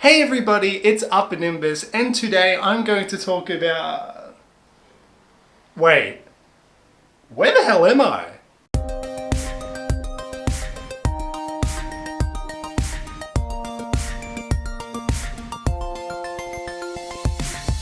Hey everybody, it's UpperNimbus, and today I'm going to talk about... Wait, where the hell am I?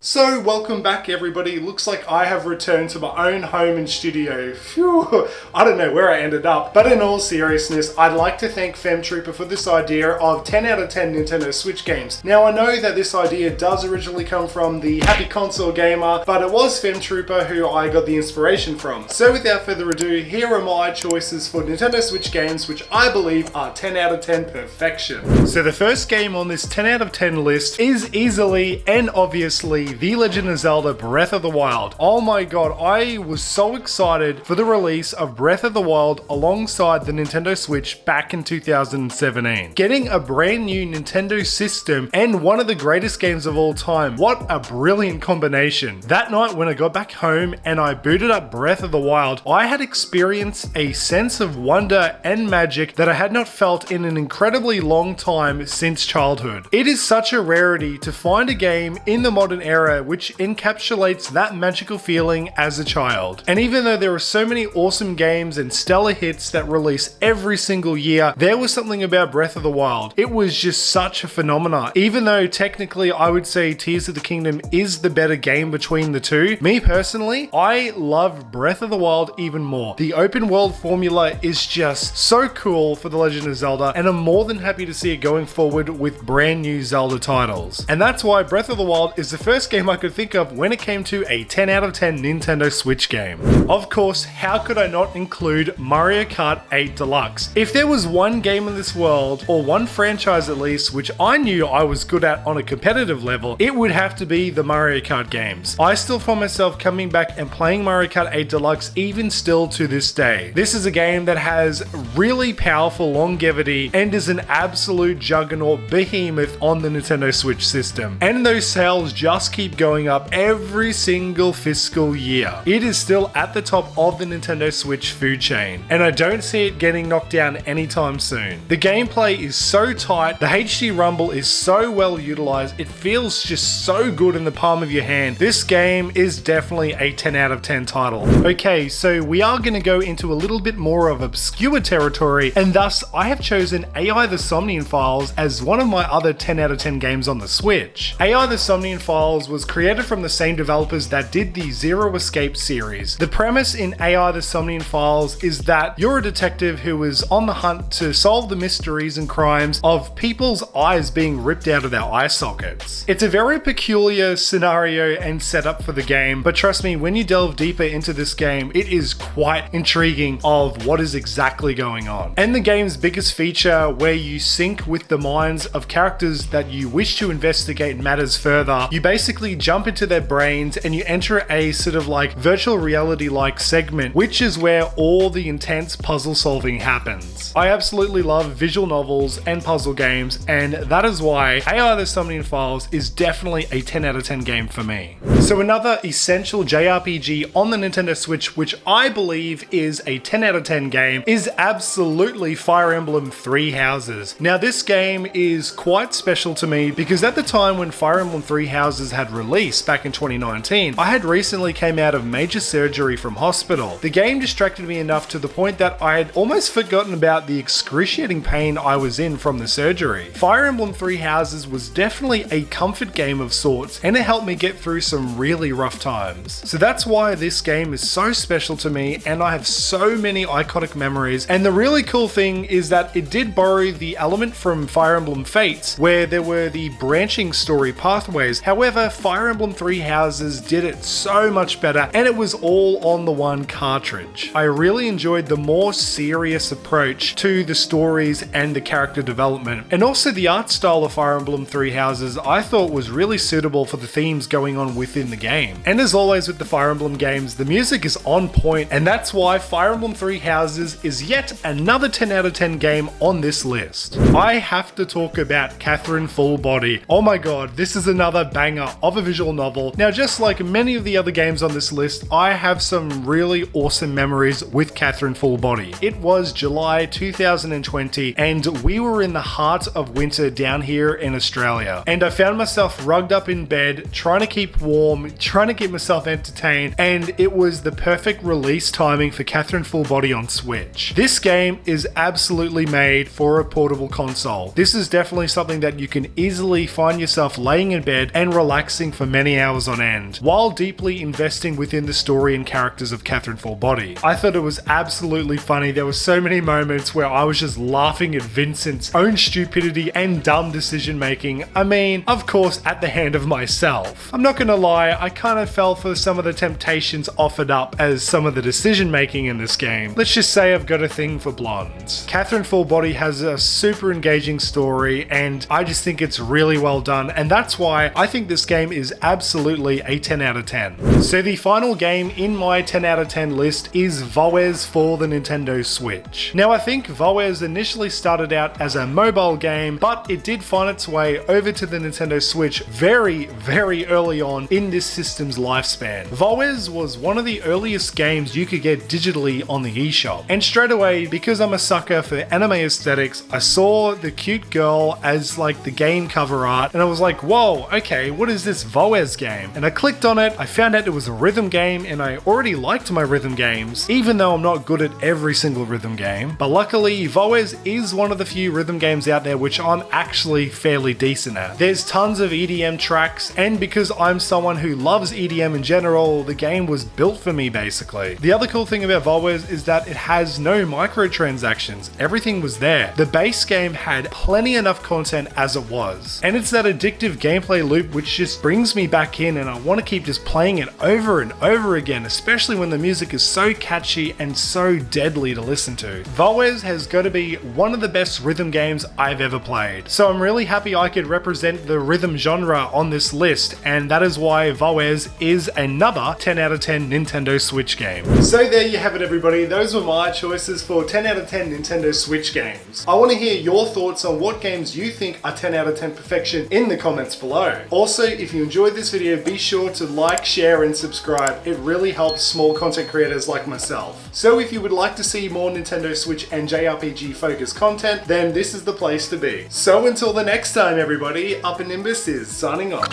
So, welcome back everybody. Looks like I have returned to my own home and studio. Phew, I don't know where I ended up. But in all seriousness, I'd like to thank FemTrooper for this idea of 10 out of 10 Nintendo Switch games. Now, I know that this idea does originally come from the Happy Console Gamer, but it was FemTrooper who I got the inspiration from. So without further ado, here are my choices for Nintendo Switch games which I believe are 10 out of 10 perfection. So the first game on this 10 out of 10 list is easily and obviously The Legend of Zelda Breath of the Wild. Oh my god, I was so excited for the release of Breath of the Wild alongside the Nintendo Switch back in 2017. Getting a brand new Nintendo system and one of the greatest games of all time. What a brilliant combination. That night when I got back home and I booted up Breath of the Wild, I had experienced a sense of wonder and magic that I had not felt in an incredibly long time since childhood. It is such a rarity to find a game in the modern era which encapsulates that magical feeling as a child. And even though there are so many awesome games and stellar hits that release every single year, there was something about Breath of the Wild. It was just such a phenomenon. Even though technically I would say Tears of the Kingdom is the better game between the two, me personally, I love Breath of the Wild even more. The open world formula is just so cool for The Legend of Zelda, and I'm more than happy to see it going forward with brand new Zelda titles. And that's why Breath of the Wild is the first game I could think of when it came to a 10 out of 10 Nintendo Switch game. Of course, how could I not include Mario Kart 8 Deluxe? If there was one game in this world, or one franchise at least, which I knew I was good at on a competitive level, it would have to be the Mario Kart games. I still find myself coming back and playing Mario Kart 8 Deluxe even still to this day. This is a game that has really powerful longevity and is an absolute juggernaut behemoth on the Nintendo Switch system. And those sales just keep going up every single fiscal year. It is still at the top of the Nintendo Switch food chain, and I don't see it getting knocked down anytime soon. The gameplay is so tight, the HD rumble is so well utilized, it feels just so good in the palm of your hand. This game is definitely a 10 out of 10 title. Okay, so we are going to go into a little bit more of obscure territory, and thus I have chosen AI the Somnian Files as one of my other 10 out of 10 games on the Switch. AI the Somnian Files was created from the same developers that did the Zero Escape series. The premise in AI the Somnian Files is that you're a detective who is on the hunt to solve the mysteries and crimes of people's eyes being ripped out of their eye sockets. It's a very peculiar scenario and setup for the game, but trust me, when you delve deeper into this game, it is quite intriguing of what is exactly going on. And the game's biggest feature, where you sync with the minds of characters that you wish to investigate matters further, you basically jump into their brains and you enter a sort of like virtual reality like segment, which is where all the intense puzzle solving happens. I absolutely love visual novels and puzzle games, and that is why AI the Somnian Files is definitely a 10 out of 10 game for me. So another essential JRPG on the Nintendo Switch, which I believe is a 10 out of 10 game, is absolutely Fire Emblem Three Houses. Now this game is quite special to me because at the time when Fire Emblem Three Houses had released back in 2019, I had recently came out of major surgery from hospital. The game distracted me enough to the point that I had almost forgotten about the excruciating pain I was in from the surgery. Fire Emblem Three Houses was definitely a comfort game of sorts, and it helped me get through some really rough times. So that's why this game is so special to me, and I have so many iconic memories. And the really cool thing is that it did borrow the element from Fire Emblem Fates, where there were the branching story pathways. However, Fire Emblem Three Houses did it so much better, and it was all on the one cartridge. I really enjoyed the more serious approach to the stories and the character development, and also the art style of Fire Emblem Three Houses I thought was really suitable for the themes going on within the game. And as always with the Fire Emblem games, the music is on point, and that's why Fire Emblem Three Houses is yet another 10 out of 10 game on this list. I have to talk about Catherine Full Body. Oh my god, this is another banger of of a visual novel. Now, just like many of the other games on this list, I have some really awesome memories with Catherine Full Body. It was July 2020 and we were in the heart of winter down here in Australia. And I found myself rugged up in bed, trying to keep warm, trying to keep myself entertained, and it was the perfect release timing for Catherine Full Body on Switch. This game is absolutely made for a portable console. This is definitely something that you can easily find yourself laying in bed and relaxing for many hours on end, while deeply investing within the story and characters of Catherine Full Body. I thought it was absolutely funny. There were so many moments where I was just laughing at Vincent's own stupidity and dumb decision making. I mean, of course, at the hand of myself. I'm not gonna lie, I kind of fell for some of the temptations offered up as some of the decision making in this game. Let's just say I've got a thing for blondes. Catherine Full Body has a super engaging story and I just think it's really well done, and that's why I think this game is absolutely a 10 out of 10. So the final game in my 10 out of 10 list is VOEZ for the Nintendo Switch. Now, I think VOEZ initially started out as a mobile game, but it did find its way over to the Nintendo Switch very, very early on in this system's lifespan. VOEZ was one of the earliest games you could get digitally on the eShop. And straight away, because I'm a sucker for anime aesthetics, I saw the cute girl as like the game cover art, and I was like, whoa, okay, what is this VOEZ game? And I clicked on it, I found out it was a rhythm game, and I already liked my rhythm games, even though I'm not good at every single rhythm game. But luckily, VOEZ is one of the few rhythm games out there which I'm actually fairly decent at. There's tons of EDM tracks, and because I'm someone who loves EDM in general, the game was built for me basically. The other cool thing about VOEZ is that it has no microtransactions. Everything was there. The base game had plenty enough content as it was. And it's that addictive gameplay loop which just brings me back in, and I want to keep just playing it over and over again, especially when the music is so catchy and so deadly to listen to. VOEZ has got to be one of the best rhythm games I've ever played. So I'm really happy I could represent the rhythm genre on this list, and that is why VOEZ is another 10 out of 10 Nintendo Switch game. So there you have it, everybody. Those were my choices for 10 out of 10 Nintendo Switch games. I want to hear your thoughts on what games you think are 10 out of 10 perfection in the comments below. Also, if you enjoyed this video, be sure to like, share, and subscribe. It really helps small content creators like myself. So if you would like to see more Nintendo Switch and JRPG focused content, then this is the place to be. So until the next time, everybody, Upper Nimbus is signing off.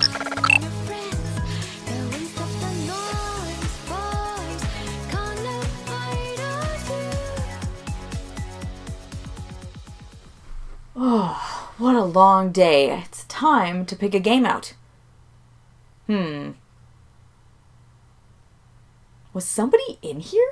Oh, what a long day. It's time to pick a game out. Was somebody in here?